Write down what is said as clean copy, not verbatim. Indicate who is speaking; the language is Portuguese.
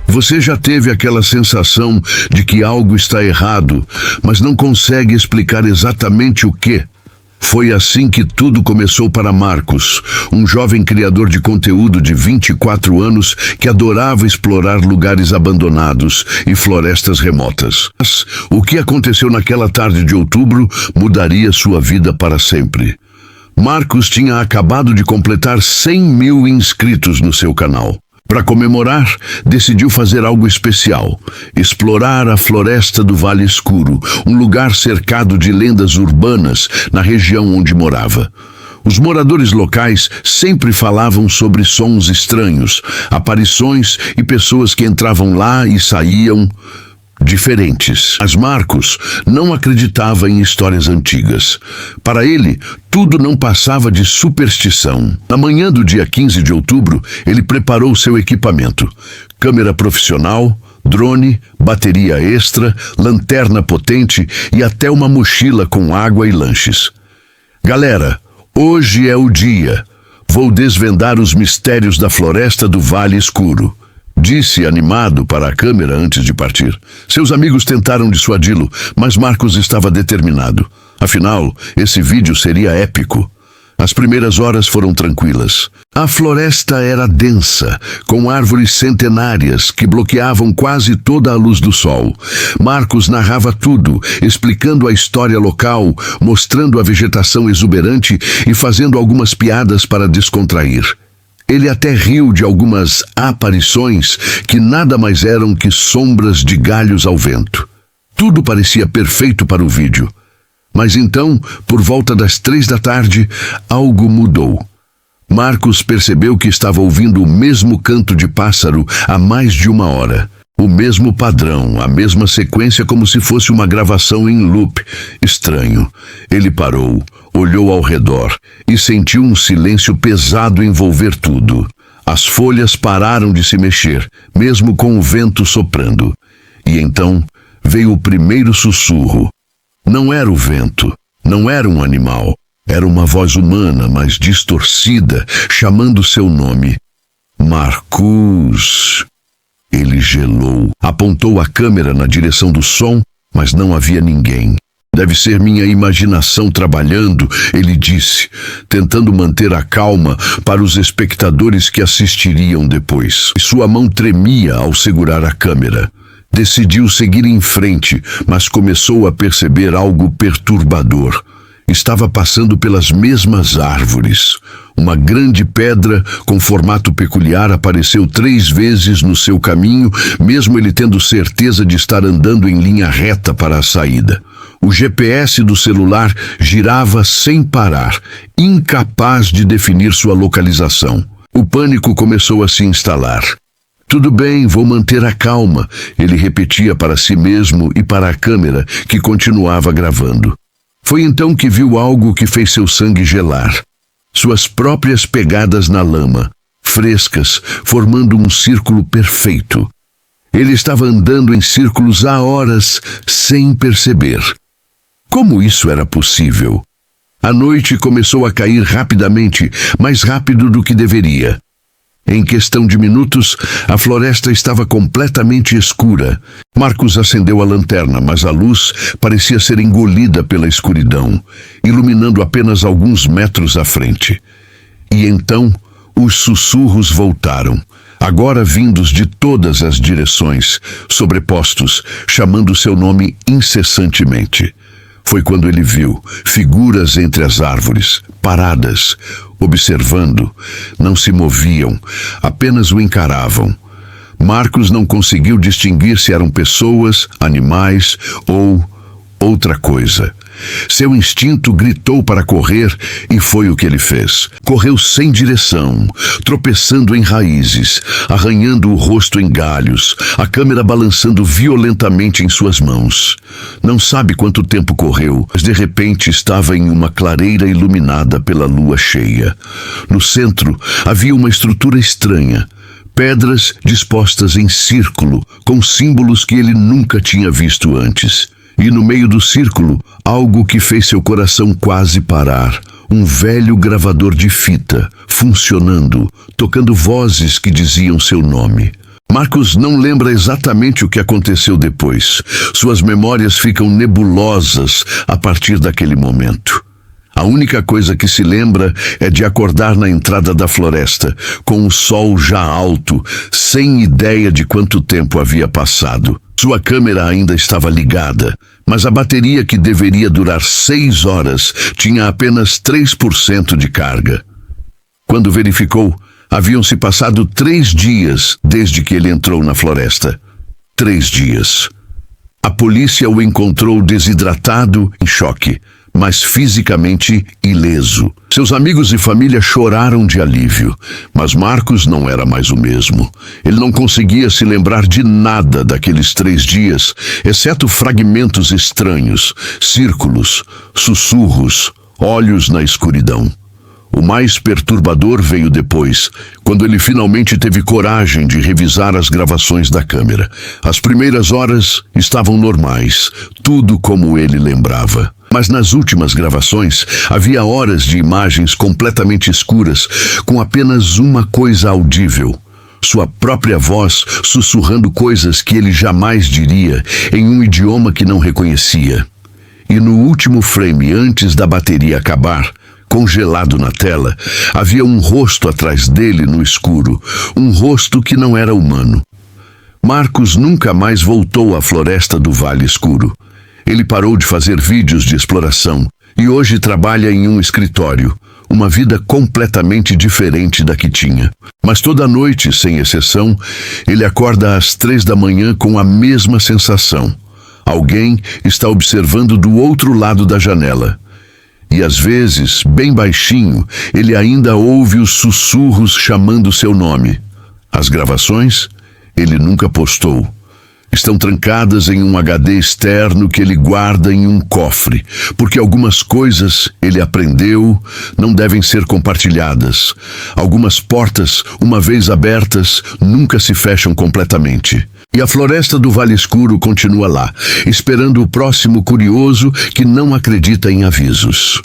Speaker 1: Você já teve aquela sensação de que algo está errado, mas não consegue explicar exatamente o quê? Foi assim que tudo começou para Marcos, um jovem criador de conteúdo de 24 anos que adorava explorar lugares abandonados e florestas remotas. Mas o que aconteceu naquela tarde de outubro mudaria sua vida para sempre. Marcos tinha acabado de completar 100 mil inscritos no seu canal. Para comemorar, decidiu fazer algo especial: explorar a floresta do Vale Escuro, um lugar cercado de lendas urbanas na região onde morava. Os moradores locais sempre falavam sobre sons estranhos, aparições e pessoas que entravam lá e saíam diferentes. Mas Marcos não acreditava em histórias antigas. Para ele, tudo não passava de superstição. Na manhã do dia 15 de outubro, ele preparou seu equipamento: câmera profissional, drone, bateria extra, lanterna potente e até uma mochila com água e lanches. Galera, hoje é o dia. Vou desvendar os mistérios da floresta do Vale Escuro, disse animado para a câmera antes de partir. Seus amigos tentaram dissuadi-lo, mas Marcos estava determinado. Afinal, esse vídeo seria épico. As primeiras horas foram tranquilas. A floresta era densa, com árvores centenárias que bloqueavam quase toda a luz do sol. Marcos narrava tudo, explicando a história local, mostrando a vegetação exuberante e fazendo algumas piadas para descontrair. Ele até riu de algumas aparições que nada mais eram que sombras de galhos ao vento. Tudo parecia perfeito para o vídeo. Mas então, por volta das 3 da tarde, algo mudou. Marcos percebeu que estava ouvindo o mesmo canto de pássaro há mais de uma hora. O mesmo padrão, a mesma sequência, como se fosse uma gravação em loop. Estranho. Ele parou, olhou ao redor e sentiu um silêncio pesado envolver tudo. As folhas pararam de se mexer, mesmo com o vento soprando. E então veio o primeiro sussurro. Não era o vento, não era um animal. Era uma voz humana, mas distorcida, chamando seu nome. Marcos. Ele gelou, apontou a câmera na direção do som, mas não havia ninguém. Deve ser minha imaginação trabalhando, ele disse, tentando manter a calma para os espectadores que assistiriam depois. Sua mão tremia ao segurar a câmera. Decidiu seguir em frente, mas começou a perceber algo perturbador. Estava passando pelas mesmas árvores. Uma grande pedra com formato peculiar apareceu 3 vezes no seu caminho, mesmo ele tendo certeza de estar andando em linha reta para a saída. O GPS do celular girava sem parar, incapaz de definir sua localização. O pânico começou a se instalar. Tudo bem, vou manter a calma, ele repetia para si mesmo e para a câmera, que continuava gravando. Foi então que viu algo que fez seu sangue gelar. Suas próprias pegadas na lama, frescas, formando um círculo perfeito. Ele estava andando em círculos há horas, sem perceber. Como isso era possível? A noite começou a cair rapidamente, mais rápido do que deveria. Em questão de minutos, a floresta estava completamente escura. Marcos acendeu a lanterna, mas a luz parecia ser engolida pela escuridão, iluminando apenas alguns metros à frente. E então, os sussurros voltaram, agora vindos de todas as direções, sobrepostos, chamando seu nome incessantemente. Foi quando ele viu figuras entre as árvores, paradas, observando. Não se moviam, apenas o encaravam. Marcos não conseguiu distinguir se eram pessoas, animais ou outra coisa. Seu instinto gritou para correr e foi o que ele fez. Correu sem direção, tropeçando em raízes, arranhando o rosto em galhos, a câmera balançando violentamente em suas mãos. Não sabe quanto tempo correu, mas de repente estava em uma clareira iluminada pela lua cheia. No centro havia uma estrutura estranha. Pedras dispostas em círculo, com símbolos que ele nunca tinha visto antes. E no meio do círculo, algo que fez seu coração quase parar. Um velho gravador de fita, funcionando, tocando vozes que diziam seu nome. Marcos não lembra exatamente o que aconteceu depois. Suas memórias ficam nebulosas a partir daquele momento. A única coisa que se lembra é de acordar na entrada da floresta, com o sol já alto, sem ideia de quanto tempo havia passado. Sua câmera ainda estava ligada, mas a bateria, que deveria durar 6 horas, tinha apenas 3% de carga. Quando verificou, haviam se passado 3 dias desde que ele entrou na floresta. 3 dias. A polícia o encontrou desidratado, em choque, mas fisicamente ileso. Seus amigos e família choraram de alívio, mas Marcos não era mais o mesmo. Ele não conseguia se lembrar de nada daqueles 3 dias, exceto fragmentos estranhos, círculos, sussurros, olhos na escuridão. O mais perturbador veio depois, quando ele finalmente teve coragem de revisar as gravações da câmera. As primeiras horas estavam normais, tudo como ele lembrava. Mas nas últimas gravações, havia horas de imagens completamente escuras, com apenas uma coisa audível: sua própria voz sussurrando coisas que ele jamais diria, em um idioma que não reconhecia. E no último frame, antes da bateria acabar, congelado na tela, havia um rosto atrás dele no escuro, um rosto que não era humano. Marcos nunca mais voltou à floresta do Vale Escuro. Ele parou de fazer vídeos de exploração e hoje trabalha em um escritório, uma vida completamente diferente da que tinha. Mas toda noite, sem exceção, ele acorda às 3 da manhã com a mesma sensação. Alguém está observando do outro lado da janela. E às vezes, bem baixinho, ele ainda ouve os sussurros chamando seu nome. As gravações, ele nunca postou. Estão trancadas em um HD externo que ele guarda em um cofre, porque algumas coisas ele aprendeu não devem ser compartilhadas. Algumas portas, uma vez abertas, nunca se fecham completamente. E a floresta do Vale Escuro continua lá, esperando o próximo curioso que não acredita em avisos.